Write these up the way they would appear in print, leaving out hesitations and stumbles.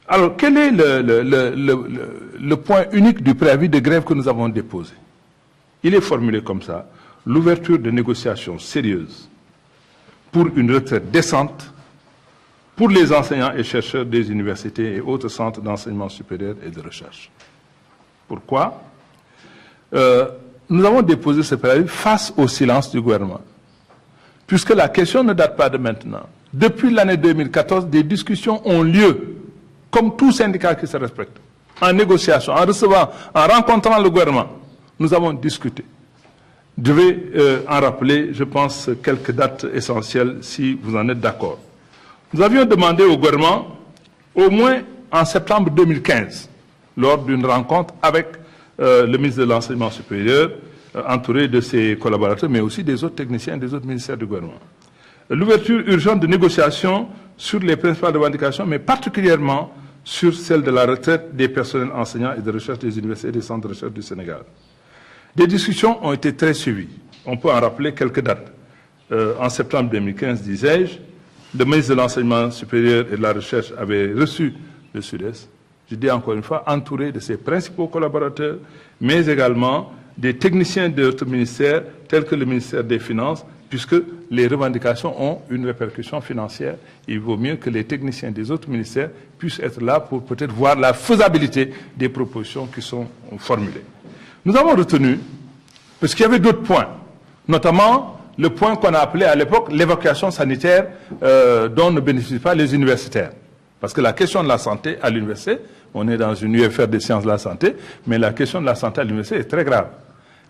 Alors, quel est le point unique du préavis de grève que nous avons déposé? Il est formulé comme ça: l'ouverture de négociations sérieuses pour une retraite décente pour les enseignants et chercheurs des universités et autres centres d'enseignement supérieur et de recherche. Pourquoi? Nous avons déposé ce préavis face au silence du gouvernement, puisque la question ne date pas de maintenant. Depuis l'année 2014, des discussions ont lieu, comme tout syndicat qui se respecte, en négociation, en recevant, en rencontrant le gouvernement. Nous avons discuté. Je vais en rappeler, je pense, quelques dates essentielles, si vous en êtes d'accord. Nous avions demandé au gouvernement, au moins en septembre 2015, lors d'une rencontre avec le ministre de l'Enseignement supérieur, entouré de ses collaborateurs, mais aussi des autres techniciens des autres ministères du gouvernement, l'ouverture urgente de négociations sur les principales revendications, mais particulièrement sur celle de la retraite des personnels enseignants et de recherche des universités et des centres de recherche du Sénégal. Des discussions ont été très suivies. On peut en rappeler quelques dates. En septembre 2015, disais-je, le ministre de l'Enseignement supérieur et de la Recherche avait reçu le Sud-Est, je dis encore une fois, entouré de ses principaux collaborateurs, mais également des techniciens d'autres ministères, tels que le ministère des Finances, puisque les revendications ont une répercussion financière. Il vaut mieux que les techniciens des autres ministères puissent être là pour peut-être voir la faisabilité des propositions qui sont formulées. Nous avons retenu, parce qu'il y avait d'autres points, notamment le point qu'on a appelé à l'époque l'évacuation sanitaire dont ne bénéficient pas les universitaires. Parce que la question de la santé à l'université, on est dans une UFR des sciences de la santé, mais la question de la santé à l'université est très grave.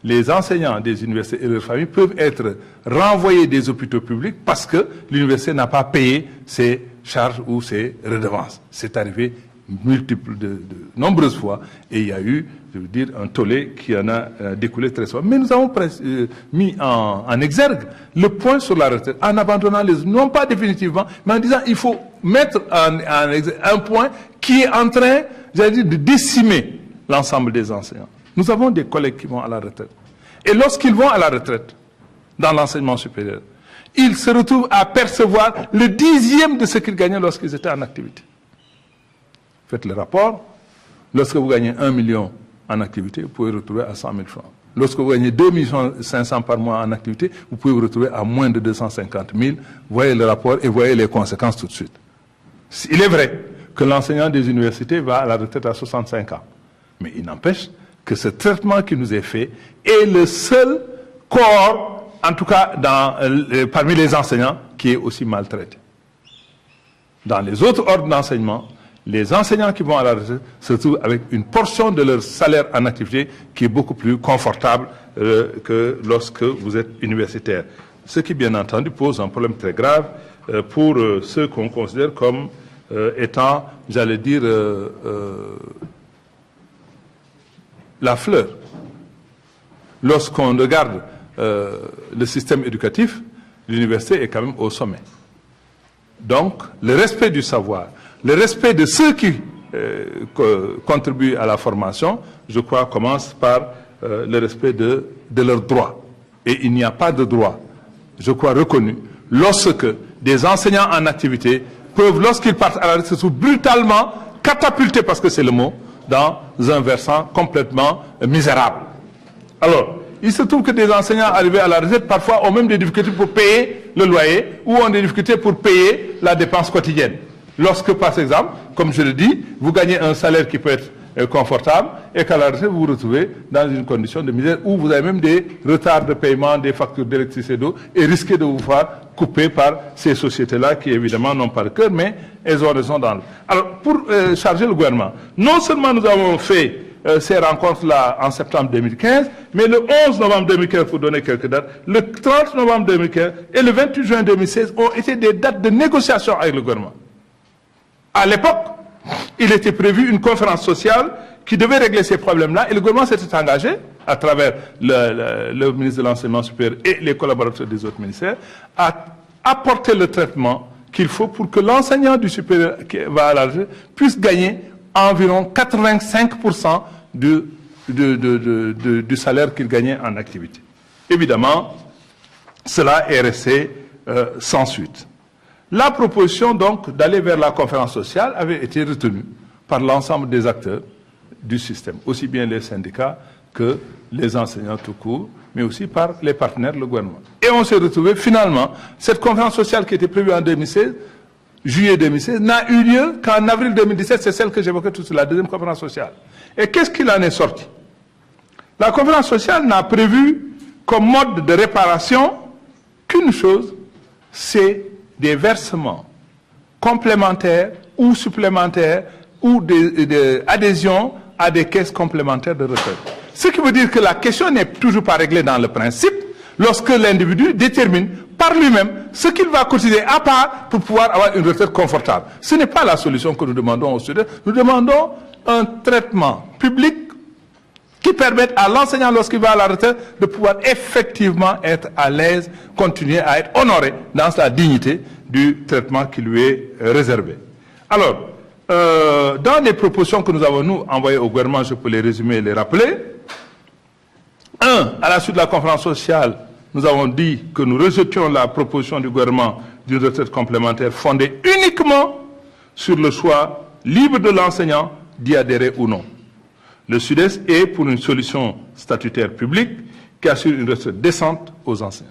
Les enseignants des universités et leurs familles peuvent être renvoyés des hôpitaux publics parce que l'université n'a pas payé ses charges ou ses redevances. C'est arrivé de nombreuses fois et il y a eu, je veux dire, un tollé qui en a découlé très souvent. Mais nous avons mis en exergue le point sur la retraite en abandonnant les, non pas définitivement, mais en disant il faut mettre en exergue un point qui est en train, j'allais dire, de décimer l'ensemble des enseignants. Nous avons des collègues qui vont à la retraite. Et lorsqu'ils vont à la retraite, dans l'enseignement supérieur, ils se retrouvent à percevoir le 10e de ce qu'ils gagnaient lorsqu'ils étaient en activité. Faites le rapport. Lorsque vous gagnez 1 million en activité, vous pouvez vous retrouver à 100 000 francs. Lorsque vous gagnez 2 500 par mois en activité, vous pouvez vous retrouver à moins de 250 000. Voyez le rapport et voyez les conséquences tout de suite. Il est vrai que l'enseignant des universités va à la retraite à 65 ans. Mais il n'empêche que ce traitement qui nous est fait est le seul corps, en tout cas parmi les enseignants, qui est aussi maltraité. Dans les autres ordres d'enseignement, les enseignants qui vont à la retraite se trouvent avec une portion de leur salaire en activité qui est beaucoup plus confortable que lorsque vous êtes universitaire. Ce qui, bien entendu, pose un problème très grave pour ceux qu'on considère comme étant, j'allais dire, la fleur. Lorsqu'on regarde le système éducatif, l'université est quand même au sommet. Donc, le respect du savoir, le respect de ceux qui contribuent à la formation, je crois, commence par le respect de leurs droits. Et il n'y a pas de droit, je crois, reconnu, lorsque des enseignants en activité peuvent, lorsqu'ils partent à la retraite, se trouvent brutalement catapultés, parce que c'est le mot, dans un versant complètement misérable. Alors, il se trouve que des enseignants arrivés à la retraite, parfois, ont même des difficultés pour payer le loyer, ou ont des difficultés pour payer la dépense quotidienne. Lorsque, par exemple, comme je le dis, vous gagnez un salaire qui peut être confortable, et qu'à la retraite, vous vous retrouvez dans une condition de misère, où vous avez même des retards de paiement des factures d'électricité et d'eau, et risquez de vous faire couper par ces sociétés-là, qui évidemment n'ont pas de cœur, mais elles ont raison dans le... Alors, pour charger le gouvernement, non seulement nous avons fait ces rencontres-là en septembre 2015, mais le 11 novembre 2015, pour donner quelques dates, le 30 novembre 2015 et le 28 juin 2016 ont été des dates de négociation avec le gouvernement. À l'époque, il était prévu une conférence sociale qui devait régler ces problèmes-là, et le gouvernement s'était engagé, à travers le ministre de l'Enseignement supérieur et les collaborateurs des autres ministères, à apporter le traitement qu'il faut pour que l'enseignant du supérieur qui va à la retraite puisse gagner environ 85% du salaire qu'il gagnait en activité. Évidemment, cela est resté sans suite. La proposition donc d'aller vers la conférence sociale avait été retenue par l'ensemble des acteurs du système, aussi bien les syndicats que les enseignants tout court, mais aussi par les partenaires, le gouvernement. Et on s'est retrouvé finalement, cette conférence sociale qui était prévue en 2016, juillet 2016, n'a eu lieu qu'en avril 2017, c'est celle que j'évoquais tout de suite, la deuxième conférence sociale. Et qu'est-ce qu'il en est sorti? La conférence sociale n'a prévu comme mode de réparation qu'une chose, c'est des versements complémentaires ou supplémentaires ou des adhésions à des caisses complémentaires de retraite. Ce qui veut dire que la question n'est toujours pas réglée dans le principe lorsque l'individu détermine par lui-même ce qu'il va cotiser à part pour pouvoir avoir une retraite confortable. Ce n'est pas la solution que nous demandons aux students. Nous demandons un traitement public qui permette à l'enseignant, lorsqu'il va à la retraite, de pouvoir effectivement être à l'aise, continuer à être honoré dans sa dignité du traitement qui lui est réservé. Alors, dans les propositions que nous avons, nous, envoyées au gouvernement, je peux les résumer et les rappeler. À la suite de la conférence sociale, nous avons dit que nous rejetions la proposition du gouvernement d'une retraite complémentaire fondée uniquement sur le choix libre de l'enseignant d'y adhérer ou non. Le Sud-Est est pour une solution statutaire publique qui assure une retraite décente aux enseignants.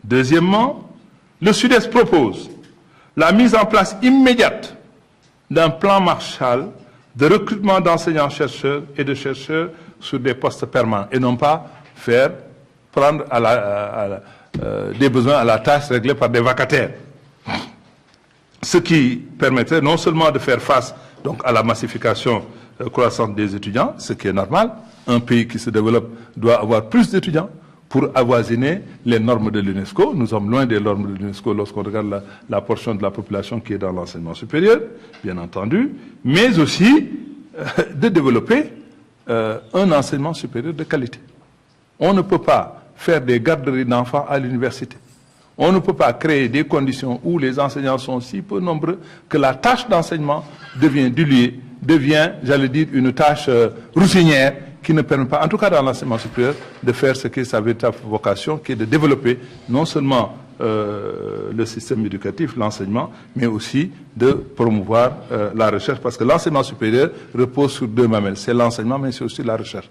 Deuxièmement, le Sud-Est propose la mise en place immédiate d'un plan Marshall de recrutement d'enseignants-chercheurs et de chercheurs sur des postes permanents et non pas prendre des besoins à la tâche réglés par des vacataires. Ce qui permettrait non seulement de faire face donc, à la massification croissante des étudiants, ce qui est normal, un pays qui se développe doit avoir plus d'étudiants pour avoisiner les normes de l'UNESCO. Nous sommes loin des normes de l'UNESCO lorsqu'on regarde la portion de la population qui est dans l'enseignement supérieur, bien entendu, mais aussi de développer un enseignement supérieur de qualité. On ne peut pas faire des garderies d'enfants à l'université. On ne peut pas créer des conditions où les enseignants sont si peu nombreux que la tâche d'enseignement devient diluée, devient, j'allais dire, une tâche routinière qui ne permet pas, en tout cas dans l'enseignement supérieur, de faire ce qui est sa véritable vocation, qui est de développer non seulement le système éducatif, l'enseignement, mais aussi de promouvoir la recherche, parce que l'enseignement supérieur repose sur deux mamelles, c'est l'enseignement, mais c'est aussi la recherche.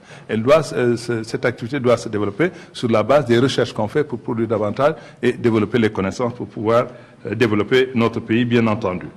Cette activité doit se développer sur la base des recherches qu'on fait pour produire davantage et développer les connaissances pour pouvoir développer notre pays, bien entendu.